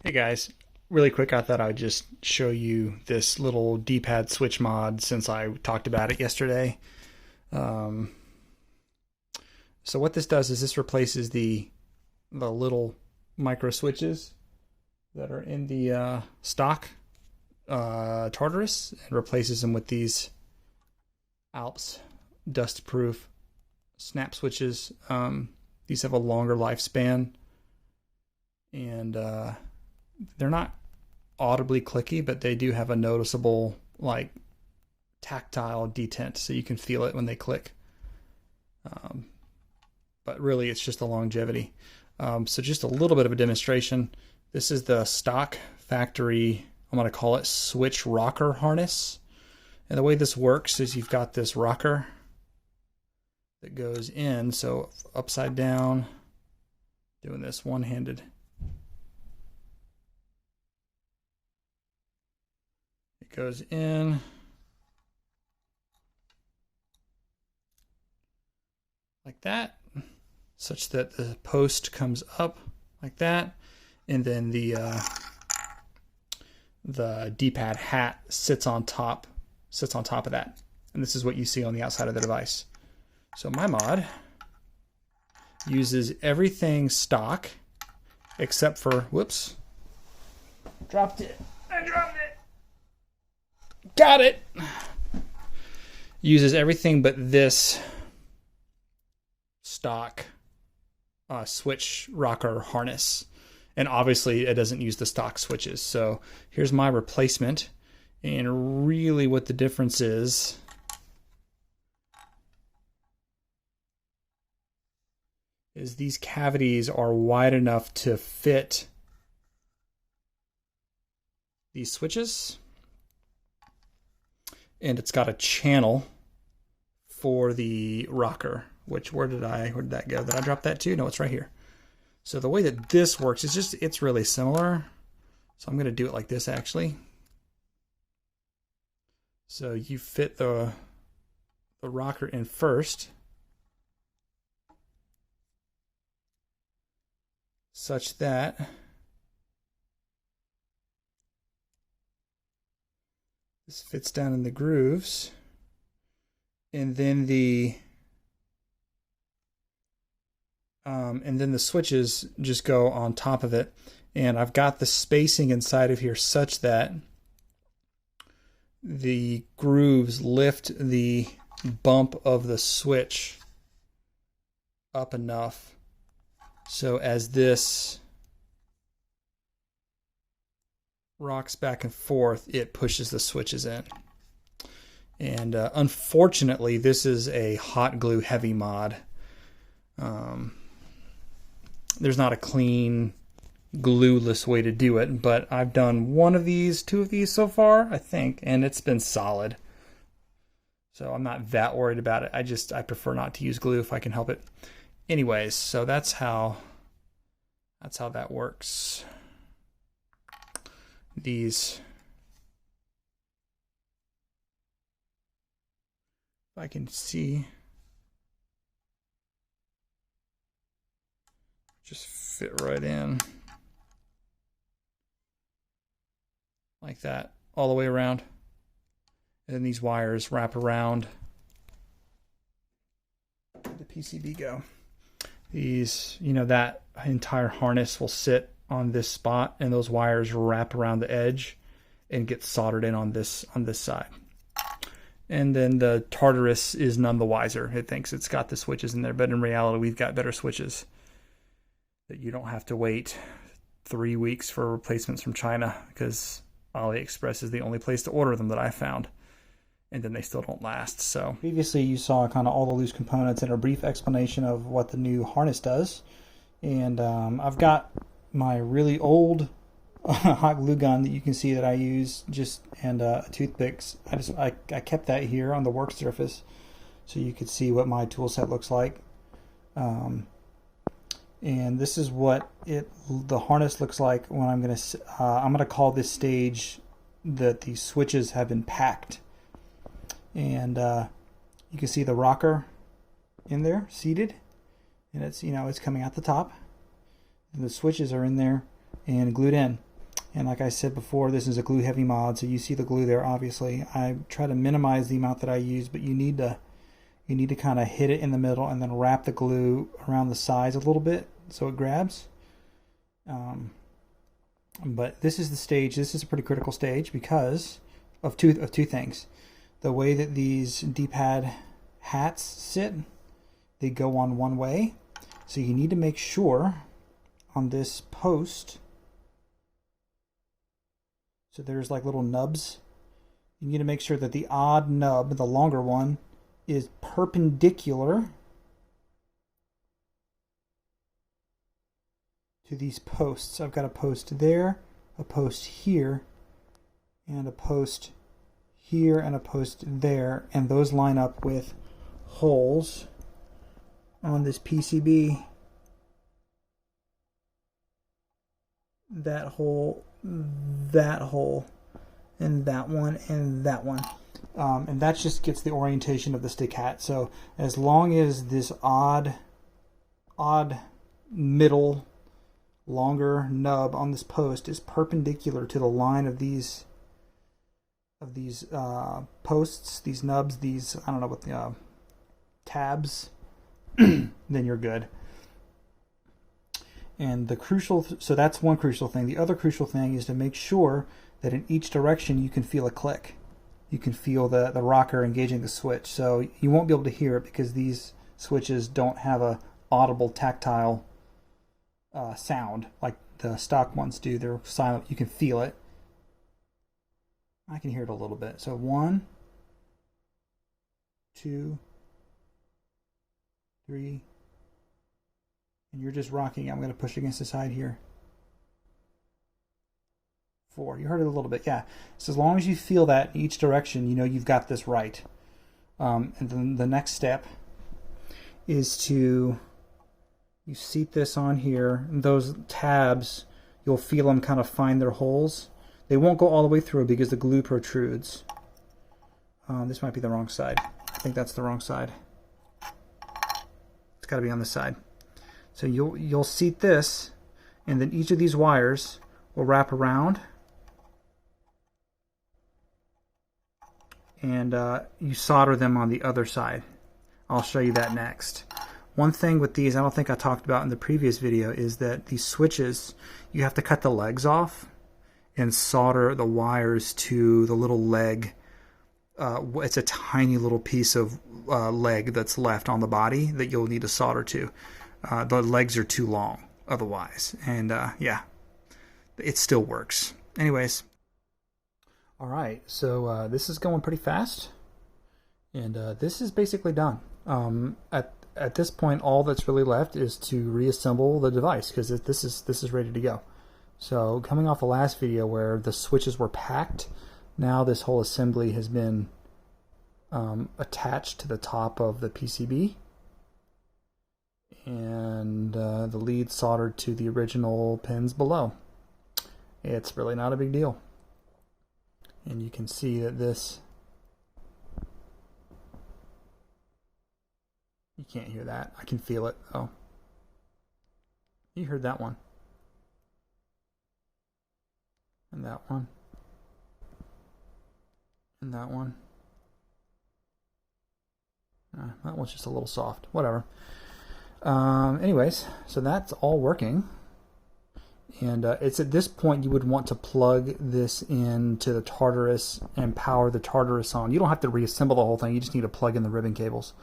Hey guys, really quick, I thought I'd just show you this little D-pad switch mod since I talked about it yesterday. Um, so what this does is this replaces the little micro switches that are in the stock Tartarus and replaces them with these Alps dust-proof snap switches. These have a longer lifespan and they're not audibly clicky, but they do have a noticeable like tactile detent, so you can feel it when they click. But really, it's just the longevity. So just a little bit of a demonstration. This is the stock factory, I'm going to call it switch rocker harness. And the way this works is you've got this rocker that goes in, so upside down, doing this one-handed. It goes in like that, such that the post comes up like that, and then the D-pad hat sits on top of that. And this is what you see on the outside of the device. So my mod uses everything stock except for, whoops, dropped it. I dropped it. Got it. Uses everything but this stock switch rocker harness. And obviously it doesn't use the stock switches. So here's my replacement. And really what the difference is these cavities are wide enough to fit these switches. And it's got a channel for the rocker, which where did that go? Did I drop that too? No, it's right here. So the way that this works is it's really similar. So I'm going to do it like this actually. So you fit the rocker in first, such that this fits down in the grooves, and then the switches just go on top of it. And I've got the spacing inside of here such that the grooves lift the bump of the switch up enough so as this rocks back and forth, it pushes the switches in. And unfortunately, this is a hot glue heavy mod. There's not a clean glueless way to do it, but I've done two of these so far, I think, and it's been solid. So I'm not that worried about it. I prefer not to use glue if I can help it. Anyways, so that's how that works. These, if I can see, just fit right in like that all the way around. And then these wires wrap around. Where'd the PCB go? These, that entire harness will sit on this spot, and those wires wrap around the edge and get soldered in on this side. And then the Tartarus is none the wiser. It thinks it's got the switches in there, but in reality, we've got better switches that you don't have to wait 3 weeks for replacements from China, because AliExpress is the only place to order them that I found. And then they still don't last. So previously you saw kind of all the loose components and a brief explanation of what the new harness does. And I've got my really old hot glue gun that you can see that I use, and toothpicks. I kept that here on the work surface so you could see what my tool set looks like. And this is what the harness looks like when I'm gonna call this stage that the switches have been packed. And you can see the rocker in there seated, and it's coming out the top, and the switches are in there and glued in. And like I said before, this is a glue heavy mod, so you see the glue there obviously. I try to minimize the amount that I use, but you need to kind of hit it in the middle and then wrap the glue around the sides a little bit so it grabs. But this is the stage. This is a pretty critical stage because of two things. The way that these DPAD hats sit, they go on one way. So you need to make sure on this post, so there's like little nubs. You need to make sure that the odd nub, the longer one, is perpendicular to these posts. I've got a post there, a post here, and a post here, and a post there, and those line up with holes on this PCB. That hole, and that one, and that one. And that just gets the orientation of the stick hat. So as long as this odd middle longer nub on this post is perpendicular to the line of these posts, these nubs, these, I don't know what the tabs, then you're good. And the crucial, so that's one crucial thing. The other crucial thing is to make sure that in each direction you can feel a click. You can feel the rocker engaging the switch. So you won't be able to hear it because these switches don't have a audible tactile sound like the stock ones do. They're silent. You can feel it. I can hear it a little bit. So 1, 2, 3, and you're just rocking. I'm going to push against the side here. 4. You heard it a little bit, yeah. So as long as you feel that in each direction, you know you've got this right. And then the next step is to, you seat this on here, and those tabs, you'll feel them kind of find their holes. They won't go all the way through because the glue protrudes. This might be the wrong side. I think that's the wrong side. It's got to be on this side. So you'll seat this, and then each of these wires will wrap around, and you solder them on the other side. I'll show you that next. One thing with these I don't think I talked about in the previous video is that these switches, you have to cut the legs off and solder the wires to the little leg. It's a tiny little piece of leg that's left on the body that you'll need to solder to. The legs are too long otherwise, and yeah, it still works. Anyways, all right, so this is going pretty fast, and this is basically done. At this point, all that's really left is to reassemble the device because this is ready to go. So coming off the last video where the switches were packed, now this whole assembly has been attached to the top of the PCB, and the lead soldered to the original pins below. It's really not a big deal. And you can see that this, you can't hear that. I can feel it though. You heard that one. And that one. And that one. That one's just a little soft. Whatever. Anyways, so that's all working. And it's at this point you would want to plug this into the Tartarus and power the Tartarus on. You don't have to reassemble the whole thing. You just need to plug in the ribbon cables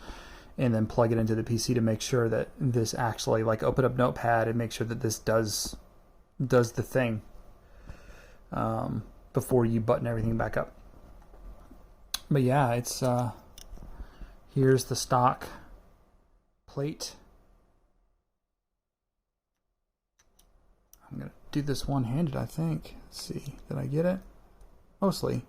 and then plug it into the PC to make sure that this actually, like, open up Notepad and make sure that this does the thing before you button everything back up. But yeah, it's here's the stock plate. I'm going to do this one-handed, I think. Let's see. Did I get it? Mostly.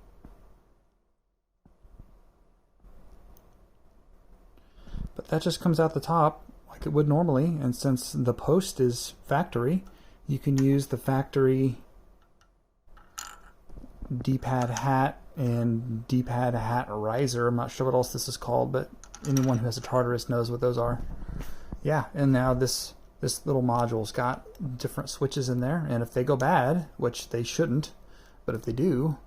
But that just comes out the top like it would normally. And since the post is factory, you can use the factory DPAD hat and DPAD hat riser. I'm not sure what else this is called, but anyone who has a Tartarus knows what those are. Yeah, and now this This little module's got different switches in there, and if they go bad, which they shouldn't, but if they do,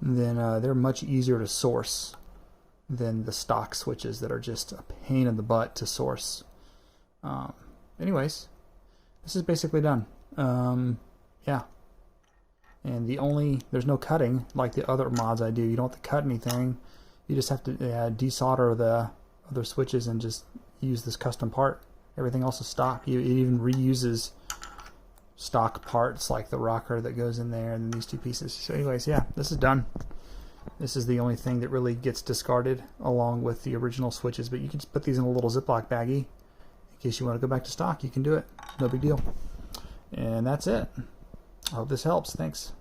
then they're much easier to source than the stock switches that are just a pain in the butt to source. Anyways, this is basically done. Yeah. And there's no cutting like the other mods I do. You don't have to cut anything. You just have to desolder the other switches and just use this custom part. Everything else is stock. It even reuses stock parts like the rocker that goes in there and these two pieces. So anyways, yeah, this is done. This is the only thing that really gets discarded along with the original switches, but you can just put these in a little Ziploc baggie in case you want to go back to stock. You can do it. No big deal. And that's it. I hope this helps. Thanks.